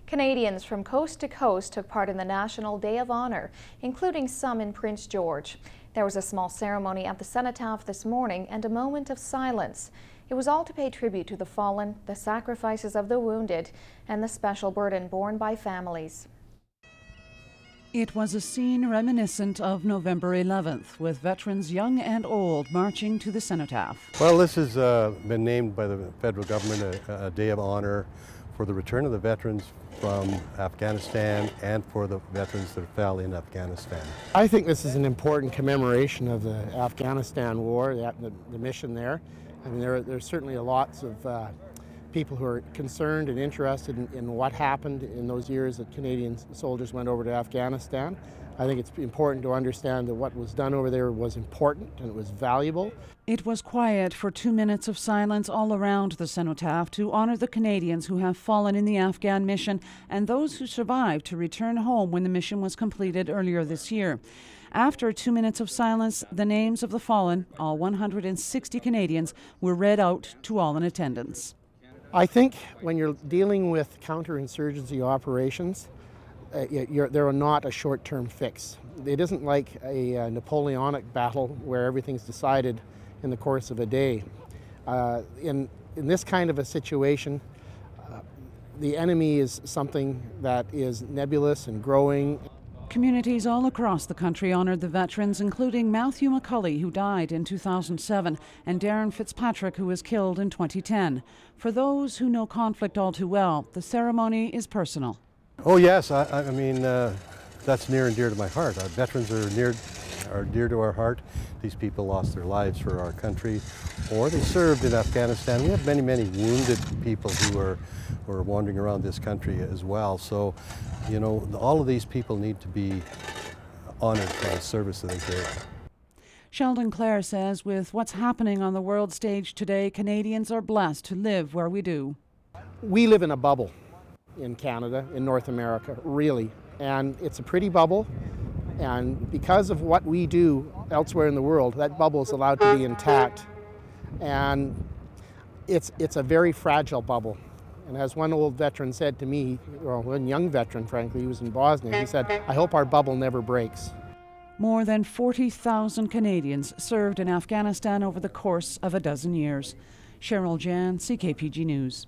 Canadians from coast to coast took part in the National Day of Honour, including some in Prince George. There was a small ceremony at the Cenotaph this morning and a moment of silence. It was all to pay tribute to the fallen, the sacrifices of the wounded, and the special burden borne by families. It was a scene reminiscent of November 11th, with veterans young and old marching to the Cenotaph. Well, this has been named by the federal government a Day of Honor for the return of the veterans from Afghanistan and for the veterans that fell in Afghanistan. I think this is an important commemoration of the Afghanistan war, the mission there. I mean, there's certainly lots of people who are concerned and interested in what happened in those years that Canadian soldiers went over to Afghanistan. I think it's important to understand that what was done over there was important and it was valuable. It was quiet for 2 minutes of silence all around the Cenotaph to honor the Canadians who have fallen in the Afghan mission and those who survived to return home when the mission was completed earlier this year. After 2 minutes of silence, the names of the fallen, all 160 Canadians, were read out to all in attendance. I think when you're dealing with counterinsurgency operations, they're not a short-term fix. It isn't like a Napoleonic battle where everything's decided in the course of a day. In this kind of a situation, the enemy is something that is nebulous and growing. Communities all across the country honoured the veterans, including Matthew McCulley, who died in 2007, and Darren Fitzpatrick, who was killed in 2010. For those who know conflict all too well, the ceremony is personal. Oh yes, I mean, that's near and dear to my heart. Our veterans are dear to our heart. These people lost their lives for our country, or they served in Afghanistan. We have many, many wounded people who are wandering around this country as well. So, you know, all of these people need to be honored for the service that they gave. Sheldon Clare says with what's happening on the world stage today, Canadians are blessed to live where we do. We live in a bubble in Canada, in North America, really. And it's a pretty bubble. And because of what we do elsewhere in the world, that bubble is allowed to be intact. And it's a very fragile bubble. And as one old veteran said to me, or one young veteran, frankly, he was in Bosnia, he said, "I hope our bubble never breaks." More than 40,000 Canadians served in Afghanistan over the course of a dozen years. Cheryl Jan, CKPG News.